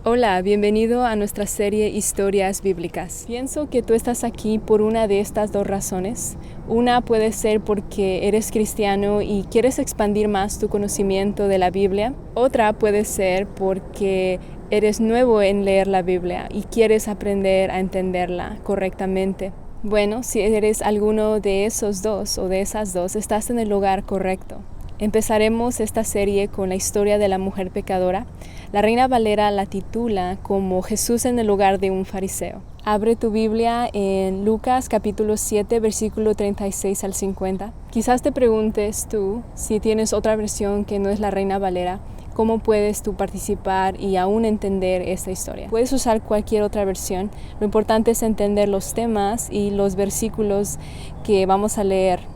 Hola, bienvenido a nuestra serie Historias Bíblicas. Pienso que tú estás aquí por una de estas dos razones. Una puede ser porque eres cristiano y quieres expandir más tu conocimiento de la Biblia. Otra puede ser porque eres nuevo en leer la Biblia y quieres aprender a entenderla correctamente. Bueno, si eres alguno de esos dos o de esas dos, estás en el lugar correcto. Empezaremos esta serie con la historia de la mujer pecadora. La Reina Valera la titula como Jesús en el lugar de un fariseo. Abre tu Biblia en Lucas capítulo 7, versículo 36 al 50. Quizás te preguntes tú, si tienes otra versión que no es la Reina Valera, ¿cómo puedes tú participar y aún entender esta historia? Puedes usar cualquier otra versión. Lo importante es entender los temas y los versículos que vamos a leer.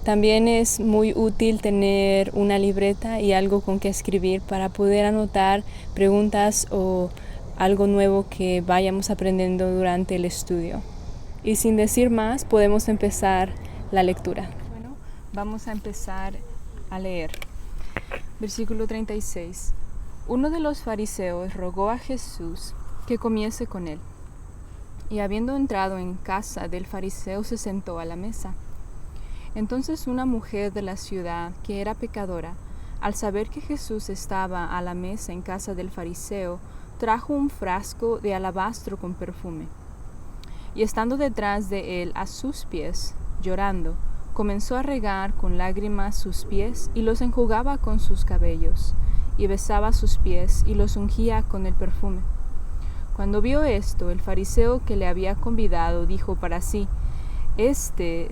También es muy útil tener una libreta y algo con que escribir para poder anotar preguntas o algo nuevo que vayamos aprendiendo durante el estudio. Y sin decir más, podemos empezar la lectura. Bueno, vamos a empezar a leer. Versículo 36. Uno de los fariseos rogó a Jesús que comiese con él. Y habiendo entrado en casa del fariseo, se sentó a la mesa. Entonces una mujer de la ciudad, que era pecadora, al saber que Jesús estaba a la mesa en casa del fariseo, trajo un frasco de alabastro con perfume. Y estando detrás de él a sus pies, llorando, comenzó a regar con lágrimas sus pies y los enjugaba con sus cabellos, y besaba sus pies y los ungía con el perfume. Cuando vio esto, el fariseo que le había convidado dijo para sí: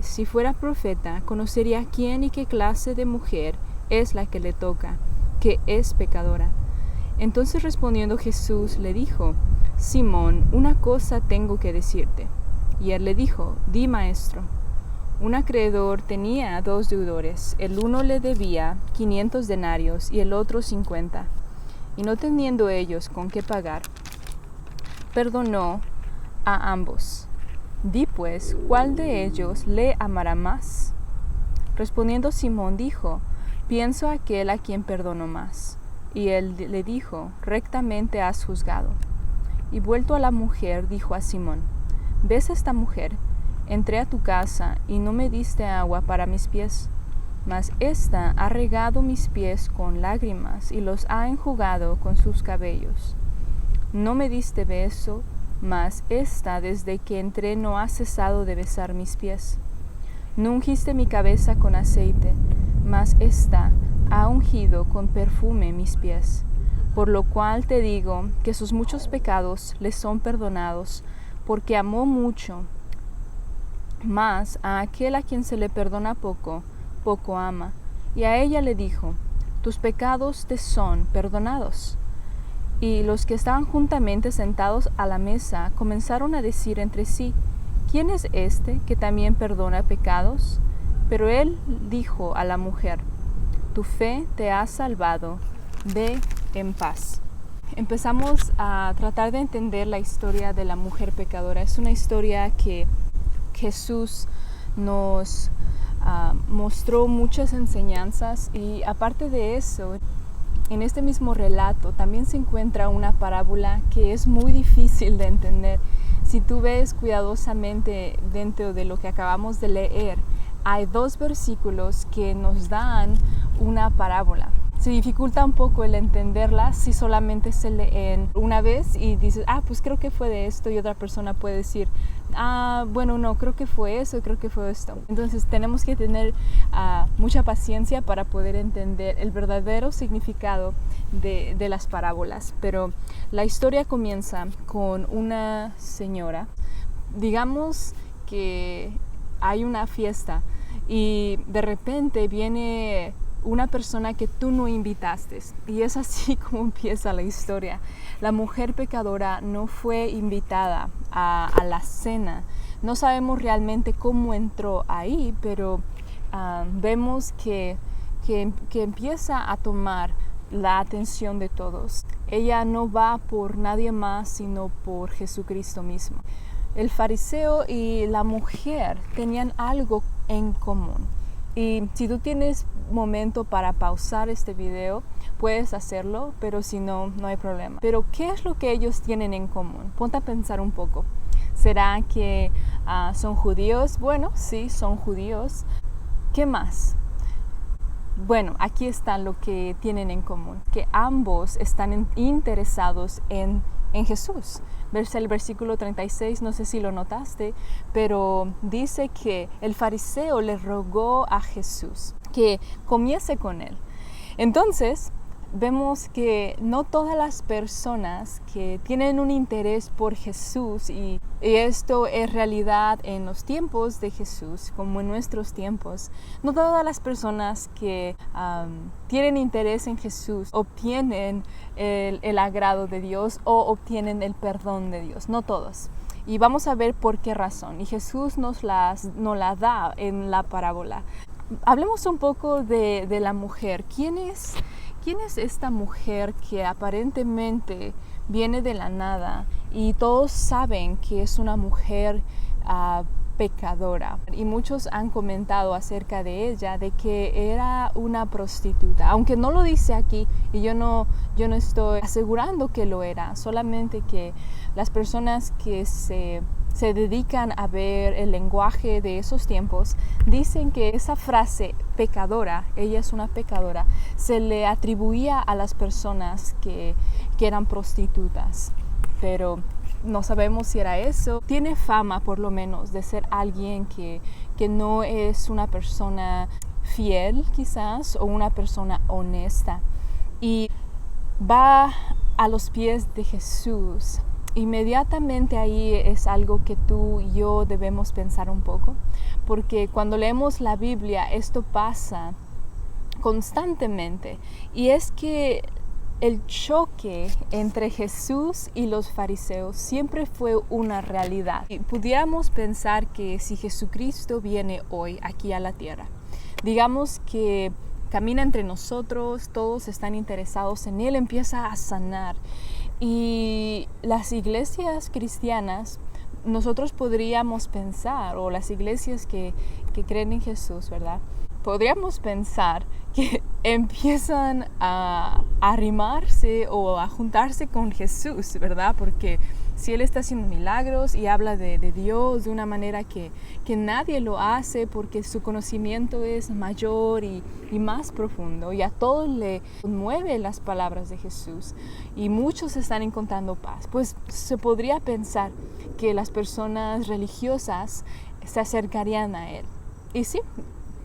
si fuera profeta, conocería quién y qué clase de mujer es la que le toca, que es pecadora. Entonces respondiendo Jesús le dijo: Simón, una cosa tengo que decirte. Y él le dijo: Di, maestro. Un acreedor tenía 2 deudores. El uno le debía 500 denarios y el otro 50. Y no teniendo ellos con qué pagar, perdonó a ambos. Di pues, ¿cuál de ellos le amará más? Respondiendo Simón dijo: Pienso aquel a quien perdonó más. Y él le dijo: Rectamente has juzgado. Y vuelto a la mujer, dijo a Simón: ¿Ves esta mujer? Entré a tu casa y no me diste agua para mis pies, mas ésta ha regado mis pies con lágrimas y los ha enjugado con sus cabellos. No me diste beso, mas ésta desde que entré no ha cesado de besar mis pies. No ungiste mi cabeza con aceite, mas ésta ha ungido con perfume mis pies. Por lo cual te digo que sus muchos pecados les son perdonados, porque amó mucho. Mas a aquel a quien se le perdona poco, poco ama. Y a ella le dijo: Tus pecados te son perdonados. Y los que estaban juntamente sentados a la mesa comenzaron a decir entre sí: ¿Quién es este que también perdona pecados? Pero él dijo a la mujer: Tu fe te ha salvado, ve en paz. Empezamos a tratar de entender la historia de la mujer pecadora. Es una historia que Jesús nos mostró muchas enseñanzas, y aparte de eso, en este mismo relato también se encuentra una parábola que es muy difícil de entender. Si tú ves cuidadosamente dentro de lo que acabamos de leer, hay 2 versículos que nos dan una parábola. Se dificulta un poco el entenderla si solamente se leen una vez y dices: pues creo que fue de esto, y otra persona puede decir: bueno, no, creo que fue eso, creo que fue esto. Entonces tenemos que tener mucha paciencia para poder entender el verdadero significado de las parábolas. Pero la historia comienza con una señora. Digamos que hay una fiesta y de repente viene una persona que tú no invitaste, y es así como empieza la historia. La mujer pecadora no fue invitada a la cena. No sabemos realmente cómo entró ahí, pero vemos que empieza a tomar la atención de todos. Ella no va por nadie más, sino por Jesucristo mismo. El fariseo y la mujer tenían algo en común. Y si tú tienes momento para pausar este video, puedes hacerlo, pero si no, no hay problema. Pero ¿qué es lo que ellos tienen en común? Ponte a pensar un poco. ¿Será que son judíos? Bueno, sí, son judíos. ¿Qué más? Bueno, aquí está lo que tienen en común, que ambos están interesados en Jesús. El versículo 36, no sé si lo notaste, pero dice que el fariseo le rogó a Jesús que comiese con él. Entonces, vemos que no todas las personas que tienen un interés por Jesús, y esto es realidad en los tiempos de Jesús, como en nuestros tiempos, no todas las personas que tienen interés en Jesús obtienen el agrado de Dios o obtienen el perdón de Dios, no todos. Y vamos a ver por qué razón. Y Jesús nos la da en la parábola. Hablemos un poco de la mujer. ¿Quién es esta mujer que aparentemente viene de la nada y todos saben que es una mujer pecadora? Y muchos han comentado acerca de ella, de que era una prostituta, aunque no lo dice aquí, y yo no estoy asegurando que lo era, solamente que las personas que se dedican a ver el lenguaje de esos tiempos, dicen que esa frase pecadora, ella es una pecadora, se le atribuía a las personas que eran prostitutas, pero no sabemos si era eso. Tiene fama, por lo menos, de ser alguien que no es una persona fiel, quizás, o una persona honesta. Y va a los pies de Jesús. Inmediatamente ahí es algo que tú y yo debemos pensar un poco, porque cuando leemos la Biblia esto pasa constantemente, y es que el choque entre Jesús y los fariseos siempre fue una realidad. Y pudiéramos pensar que si Jesucristo viene hoy aquí a la tierra, digamos que camina entre nosotros, todos están interesados en Él, empieza a sanar. Y las iglesias cristianas, nosotros podríamos pensar, o las iglesias que creen en Jesús, ¿verdad? Podríamos pensar que empiezan a arrimarse o a juntarse con Jesús, ¿verdad? Porque si Él está haciendo milagros y habla de Dios de una manera que nadie lo hace, porque su conocimiento es mayor y más profundo, y a todos le conmueve las palabras de Jesús, y muchos están encontrando paz, pues se podría pensar que las personas religiosas se acercarían a Él. Y sí,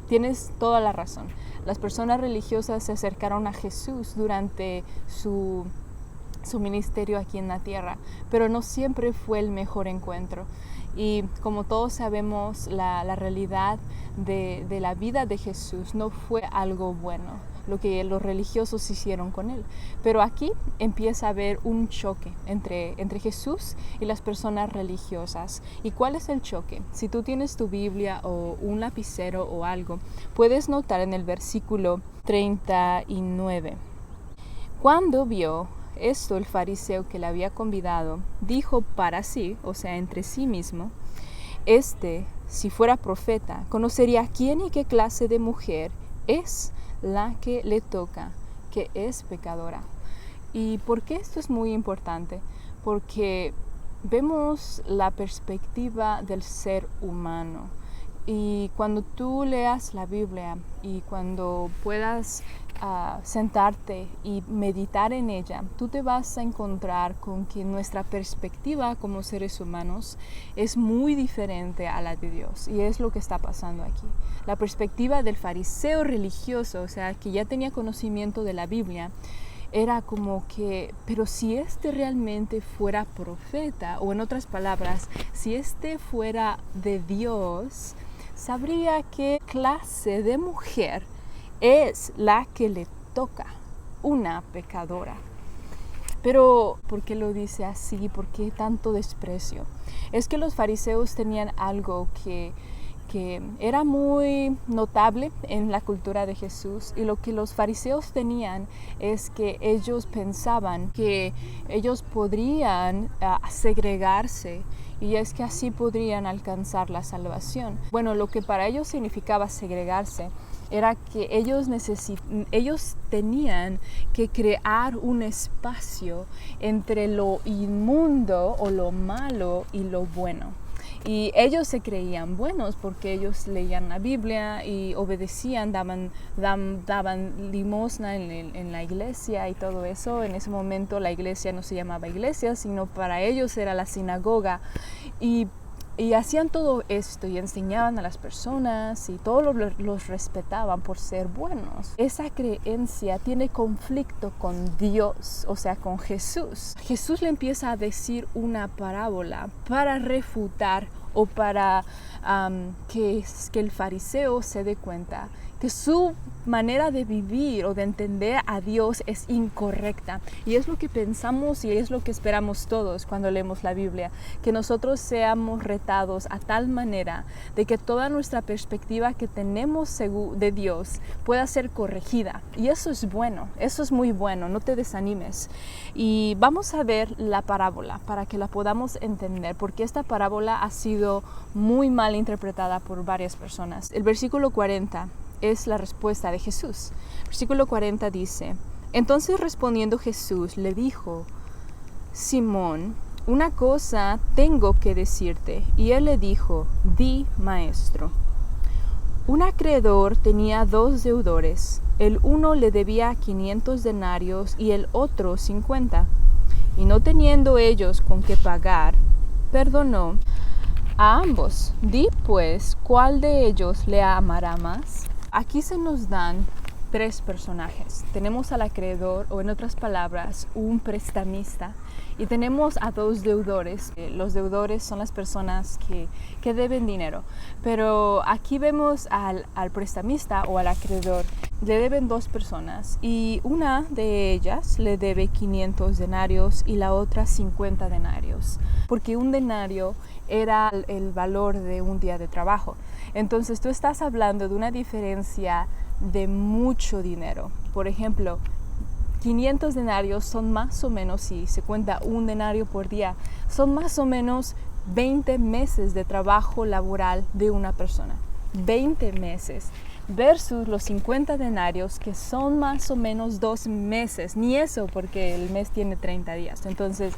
tienes toda la razón. Las personas religiosas se acercaron a Jesús durante su ministerio aquí en la tierra, pero no siempre fue el mejor encuentro. Y como todos sabemos, la realidad de la vida de Jesús no fue algo bueno, lo que los religiosos hicieron con Él. Pero aquí empieza a haber un choque entre Jesús y las personas religiosas. ¿Y cuál es el choque? Si tú tienes tu Biblia o un lapicero o algo, puedes notar en el versículo 39. Cuando vio esto el fariseo que le había convidado, dijo para sí, o sea, entre sí mismo: si fuera profeta, conocería quién y qué clase de mujer es la que le toca, que es pecadora. ¿Y por qué esto es muy importante? Porque vemos la perspectiva del ser humano. Y cuando tú leas la Biblia y cuando puedas sentarte y meditar en ella, tú te vas a encontrar con que nuestra perspectiva como seres humanos es muy diferente a la de Dios, y es lo que está pasando aquí. La perspectiva del fariseo religioso, o sea, que ya tenía conocimiento de la Biblia, era como que, pero si realmente fuera profeta, o en otras palabras, si fuera de Dios, sabría qué clase de mujer es la que le toca, una pecadora. Pero, ¿por qué lo dice así? ¿Por qué tanto desprecio? Es que los fariseos tenían algo que era muy notable en la cultura de Jesús, y lo que los fariseos tenían es que ellos pensaban que ellos podrían segregarse, y es que así podrían alcanzar la salvación. Bueno, lo que para ellos significaba segregarse era que ellos tenían que crear un espacio entre lo inmundo o lo malo y lo bueno. Y ellos se creían buenos porque ellos leían la Biblia y obedecían, daban limosna en la iglesia y todo eso. En ese momento la iglesia no se llamaba iglesia, sino para ellos era la sinagoga. Y hacían todo esto y enseñaban a las personas y todos los respetaban por ser buenos. Esa creencia tiene conflicto con Dios, o sea, con Jesús. Jesús le empieza a decir una parábola para refutar o para que el fariseo se dé cuenta que su manera de vivir o de entender a Dios es incorrecta. Y es lo que pensamos y es lo que esperamos todos cuando leemos la Biblia, que nosotros seamos retados a tal manera de que toda nuestra perspectiva que tenemos de Dios pueda ser corregida. Y eso es bueno, eso es muy bueno, no te desanimes. Y vamos a ver la parábola para que la podamos entender, porque esta parábola ha sido muy mal interpretada por varias personas. El versículo 40 es la respuesta de Jesús. Versículo 40 dice: entonces respondiendo Jesús le dijo: Simón, una cosa tengo que decirte. Y él le dijo: di, maestro. Un acreedor tenía 2 deudores. El uno le debía 500 denarios y el otro 50. Y no teniendo ellos con qué pagar, perdonó a ambos. Di pues, ¿cuál de ellos le amará más? Aquí se nos dan 3 personajes. Tenemos al acreedor, o en otras palabras, un prestamista, y tenemos a 2 deudores. Los deudores son las personas que deben dinero, pero aquí vemos al prestamista o al acreedor. Le deben 2 personas y una de ellas le debe 500 denarios y la otra 50 denarios, porque un denario era el valor de un día de trabajo. Entonces tú estás hablando de una diferencia de mucho dinero. Por ejemplo, 500 denarios son más o menos, si se cuenta un denario por día, son más o menos 20 meses de trabajo laboral de una persona. 20 meses versus los 50 denarios, que son más o menos 2 meses. Ni eso, porque el mes tiene 30 días. Entonces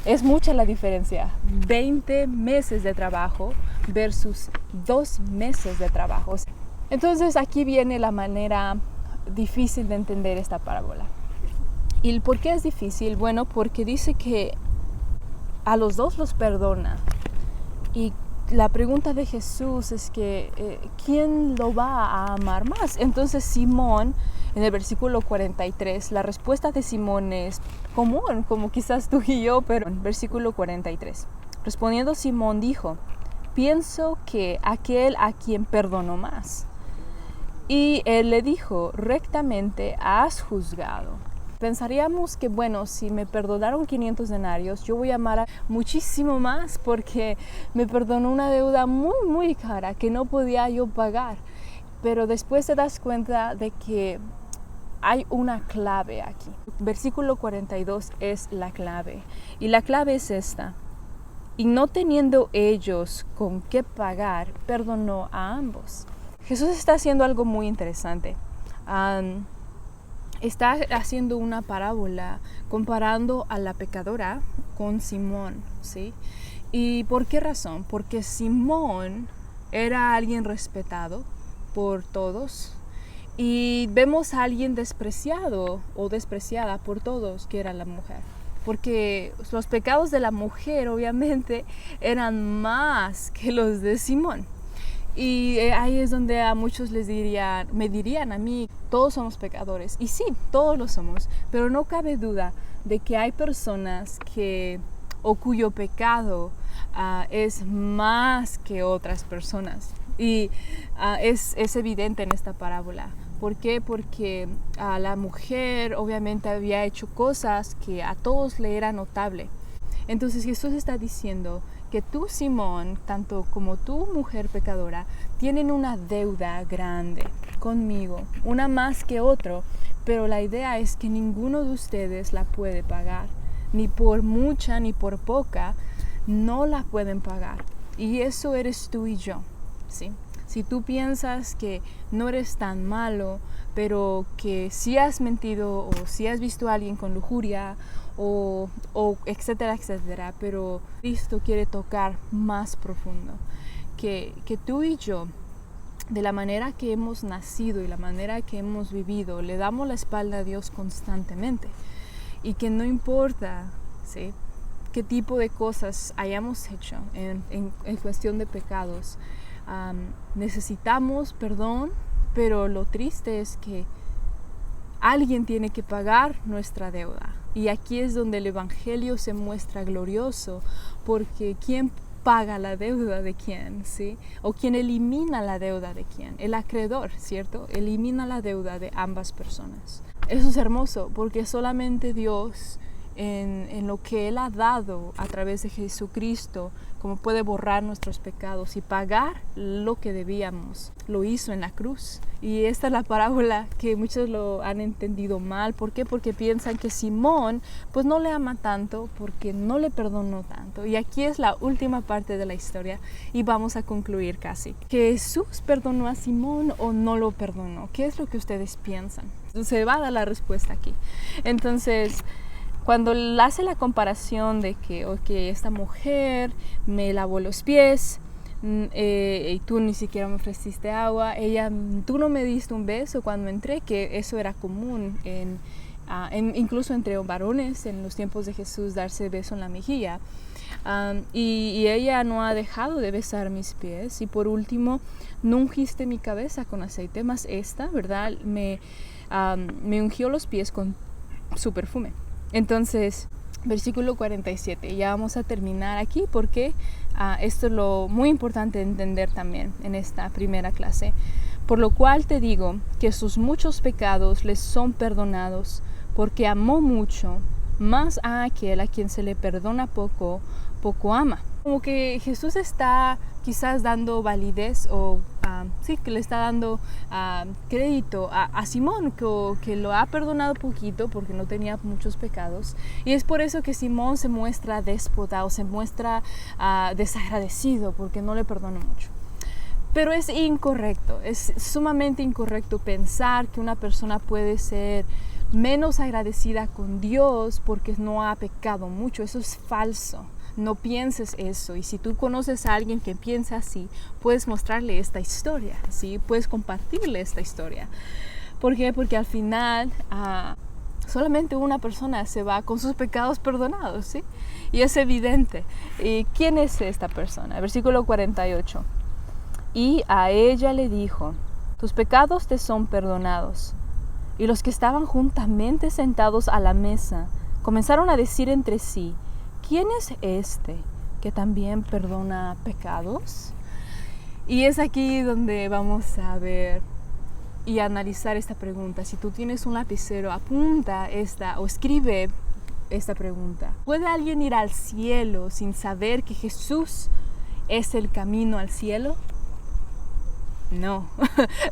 es mucha la diferencia. 20 meses de trabajo versus 2 meses de trabajo. Entonces aquí viene la manera difícil de entender esta parábola. ¿Y por qué es difícil? Bueno, porque dice que a los 2 los perdona. Y la pregunta de Jesús es que ¿quién lo va a amar más? Entonces Simón, en el versículo 43, la respuesta de Simón es común, como quizás tú y yo, pero en versículo 43. Respondiendo Simón dijo: pienso que aquel a quien perdonó más. Y él le dijo: rectamente has juzgado. Pensaríamos que, bueno, si me perdonaron 500 denarios, yo voy a amar muchísimo más porque me perdonó una deuda muy, muy cara que no podía yo pagar. Pero después te das cuenta de que hay una clave aquí. Versículo 42 es la clave. Y la clave es esta: y no teniendo ellos con qué pagar, perdonó a ambos. Jesús está haciendo algo muy interesante. Está haciendo una parábola comparando a la pecadora con Simón, ¿sí? ¿Y por qué razón? Porque Simón era alguien respetado por todos y vemos a alguien despreciado o despreciada por todos, que era la mujer. Porque los pecados de la mujer obviamente eran más que los de Simón. Y ahí es donde a muchos me dirían a mí: todos somos pecadores. Y sí, todos lo somos, pero no cabe duda de que hay personas cuyo pecado es más que otras personas. Y es evidente en esta parábola. ¿Por qué? Porque la mujer obviamente había hecho cosas que a todos le era notable. Entonces Jesús está diciendo que tú, Simón, tanto como tú, mujer pecadora, tienen una deuda grande conmigo, una más que otro, pero la idea es que ninguno de ustedes la puede pagar, ni por mucha ni por poca, no la pueden pagar. Y eso eres tú y yo, ¿sí? Si tú piensas que no eres tan malo, pero que sí has mentido o sí has visto a alguien con lujuria o etcétera, etcétera, pero Cristo quiere tocar más profundo. Que tú y yo, de la manera que hemos nacido y la manera que hemos vivido, le damos la espalda a Dios constantemente. Y que no importa, ¿sí?, qué tipo de cosas hayamos hecho en cuestión de pecados, necesitamos perdón, pero lo triste es que alguien tiene que pagar nuestra deuda. Y aquí es donde el Evangelio se muestra glorioso, porque ¿quién paga la deuda de quién? ¿Sí? ¿O quién elimina la deuda de quién? El acreedor, ¿cierto? Elimina la deuda de ambas personas. Eso es hermoso, porque solamente Dios, en lo que Él ha dado a través de Jesucristo, como puede borrar nuestros pecados y pagar lo que debíamos, lo hizo en la cruz. Y esta es la parábola que muchos lo han entendido mal. ¿Por qué? Porque piensan que Simón pues no le ama tanto porque no le perdonó tanto. Y aquí es la última parte de la historia y vamos a concluir casi. ¿Que Jesús perdonó a Simón o no lo perdonó? ¿Qué es lo que ustedes piensan? Se va a dar la respuesta aquí. Entonces, cuando hace la comparación de que esta mujer me lavó los pies y tú ni siquiera me ofreciste agua, tú no me diste un beso cuando entré, que eso era común incluso entre varones en los tiempos de Jesús, darse beso en la mejilla, y ella no ha dejado de besar mis pies. Y por último, no ungiste mi cabeza con aceite, más esta, ¿verdad?, me ungió los pies con su perfume. Entonces, versículo 47, ya vamos a terminar aquí porque esto es lo muy importante de entender también en esta primera clase. Por lo cual te digo que sus muchos pecados les son perdonados, porque amó mucho, más a aquel a quien se le perdona poco, poco ama. Como que Jesús está quizás dando validez o sí, que le está dando crédito a Simón, que lo ha perdonado poquito porque no tenía muchos pecados, y es por eso que Simón se muestra déspota o se muestra desagradecido porque no le perdonó mucho. Pero es incorrecto, es sumamente incorrecto pensar que una persona puede ser menos agradecida con Dios porque no ha pecado mucho. Eso es falso. No pienses eso. Y si tú conoces a alguien que piensa así, puedes mostrarle esta historia, ¿sí? Puedes compartirle esta historia. ¿Por qué? Porque al final solamente una persona se va con sus pecados perdonados, ¿sí? Y es evidente. ¿Y quién es esta persona? Versículo 48. Y a ella le dijo: tus pecados te son perdonados. Y los que estaban juntamente sentados a la mesa comenzaron a decir entre sí: ¿quién es este que también perdona pecados? Y es aquí donde vamos a ver y analizar esta pregunta. Si tú tienes un lapicero, apunta esta o escribe esta pregunta. ¿Puede alguien ir al cielo sin saber que Jesús es el camino al cielo? No,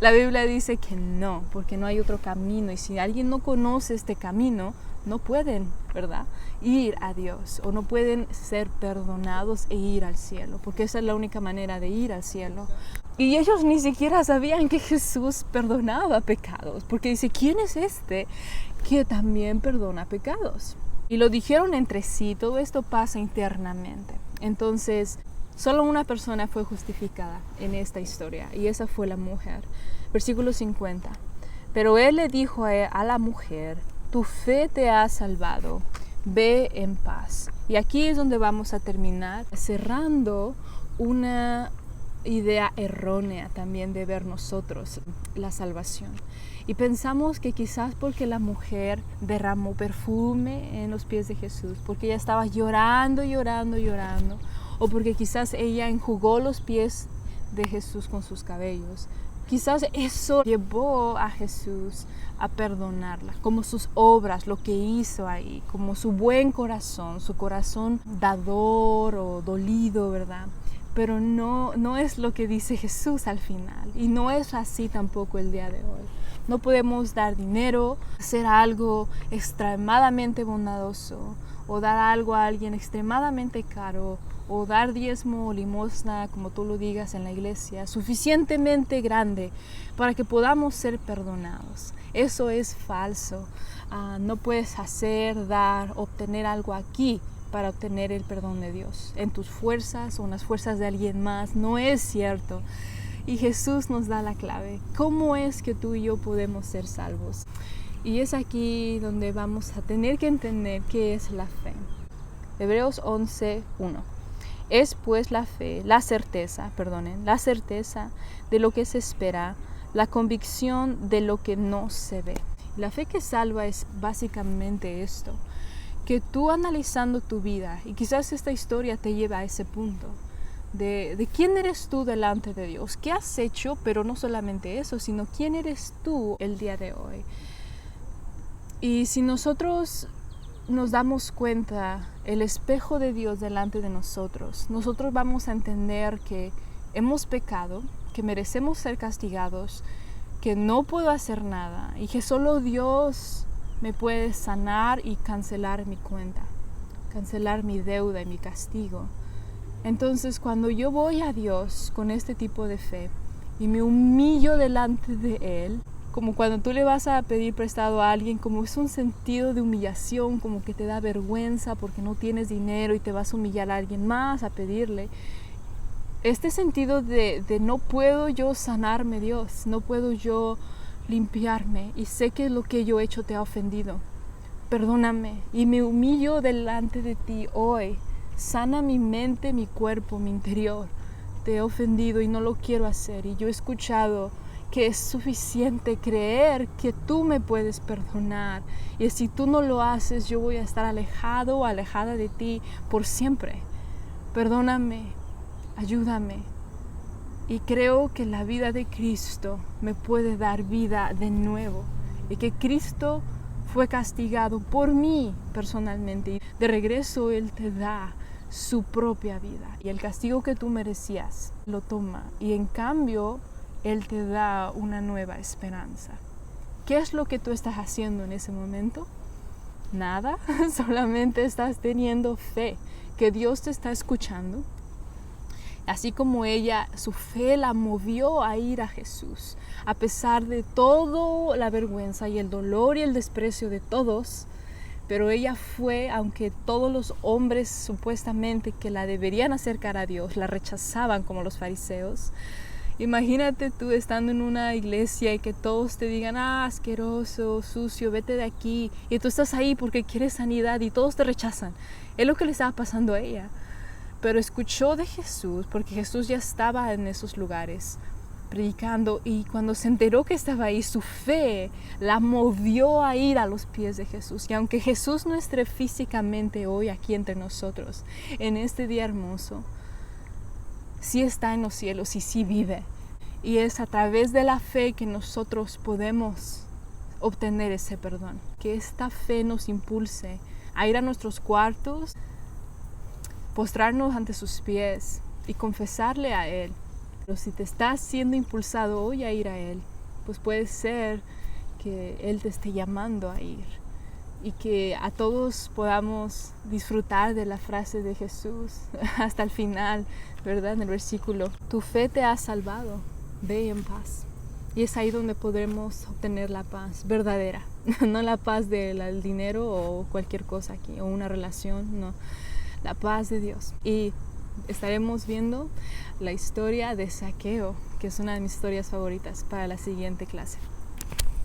la Biblia dice que no, porque no hay otro camino. Y si alguien no conoce este camino, no pueden, ¿verdad?, ir a Dios, o no pueden ser perdonados e ir al cielo, porque esa es la única manera de ir al cielo. Y ellos ni siquiera sabían que Jesús perdonaba pecados, porque dice: ¿quién es este que también perdona pecados? Y lo dijeron entre sí. Todo esto pasa internamente. Entonces, solo una persona fue justificada en esta historia, y esa fue la mujer. Versículo 50. Pero él le dijo a la mujer: tu fe te ha salvado, ve en paz. Y aquí es donde vamos a terminar, cerrando una idea errónea también de ver nosotros la salvación. Y pensamos que quizás porque la mujer derramó perfume en los pies de Jesús, porque ella estaba llorando, o porque quizás ella enjugó los pies de Jesús con sus cabellos, quizás eso llevó a Jesús a perdonarla, como sus obras, lo que hizo ahí, como su buen corazón, su corazón dador o dolido, ¿verdad? Pero no es lo que dice Jesús al final, y no es así tampoco el día de hoy. No podemos dar dinero, hacer algo extremadamente bondadoso o dar algo a alguien extremadamente caro, o dar diezmo o limosna, como tú lo digas en la iglesia, suficientemente grande para que podamos ser perdonados. Eso es falso. No puedes hacer, dar, obtener algo aquí para obtener el perdón de Dios en tus fuerzas o en las fuerzas de alguien más. No es cierto. Y Jesús nos da la clave. ¿Cómo es que tú y yo podemos ser salvos? Y es aquí donde vamos a tener que entender qué es la fe. Hebreos 11:1. Es pues la fe, la certeza de lo que se espera, la convicción de lo que no se ve. La fe que salva es básicamente esto, que tú analizando tu vida, y quizás esta historia te lleva a ese punto, de quién eres tú delante de Dios, qué has hecho, pero no solamente eso, sino quién eres tú el día de hoy. Y si nosotros nos damos cuenta, el espejo de Dios delante de nosotros vamos a entender que hemos pecado, que merecemos ser castigados, que no puedo hacer nada y que solo Dios me puede sanar y cancelar mi cuenta, cancelar mi deuda y mi castigo. Entonces, cuando yo voy a Dios con este tipo de fe y me humillo delante de Él, como cuando tú le vas a pedir prestado a alguien, como es un sentido de humillación, como que te da vergüenza porque no tienes dinero y te vas a humillar a alguien más a pedirle. Este sentido de no puedo yo sanarme, Dios, no puedo yo limpiarme y sé que lo que yo he hecho te ha ofendido. Perdóname y me humillo delante de ti hoy. Sana mi mente, mi cuerpo, mi interior. Te he ofendido y no lo quiero hacer. Y yo he escuchado que es suficiente creer que tú me puedes perdonar. Y si tú no lo haces, yo voy a estar alejado o alejada de ti por siempre. Perdóname, ayúdame. Y creo que la vida de Cristo me puede dar vida de nuevo. Y que Cristo fue castigado por mí personalmente. Y de regreso Él te da su propia vida. Y el castigo que tú merecías lo toma. Y en cambio, Él te da una nueva esperanza. ¿Qué es lo que tú estás haciendo en ese momento? Nada, solamente estás teniendo fe, que Dios te está escuchando. Así como ella, su fe la movió a ir a Jesús, a pesar de toda la vergüenza y el dolor y el desprecio de todos, pero ella fue, aunque todos los hombres supuestamente que la deberían acercar a Dios, la rechazaban como los fariseos. Imagínate tú estando en una iglesia y que todos te digan, asqueroso, sucio, vete de aquí. Y tú estás ahí porque quieres sanidad y todos te rechazan. Es lo que le estaba pasando a ella. Pero escuchó de Jesús, porque Jesús ya estaba en esos lugares predicando. Y cuando se enteró que estaba ahí, su fe la movió a ir a los pies de Jesús. Y aunque Jesús no esté físicamente hoy aquí entre nosotros, en este día hermoso, sí está en los cielos y sí vive. Y es a través de la fe que nosotros podemos obtener ese perdón. Que esta fe nos impulse a ir a nuestros cuartos, postrarnos ante sus pies y confesarle a Él. Pero si te estás siendo impulsado hoy a ir a Él, pues puede ser que Él te esté llamando a ir. Y que a todos podamos disfrutar de la frase de Jesús hasta el final, ¿verdad? En el versículo, tu fe te ha salvado, ve en paz. Y es ahí donde podremos obtener la paz verdadera, no la paz del dinero o cualquier cosa aquí, o una relación, no, la paz de Dios. Y estaremos viendo la historia de Zaqueo, que es una de mis historias favoritas para la siguiente clase.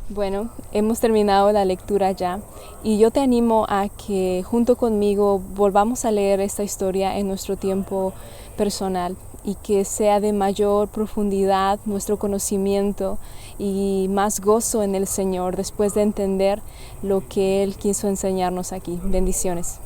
Bueno, hemos terminado la lectura ya y yo te animo a que junto conmigo volvamos a leer esta historia en nuestro tiempo personal y que sea de mayor profundidad nuestro conocimiento y más gozo en el Señor después de entender lo que Él quiso enseñarnos aquí. Bendiciones.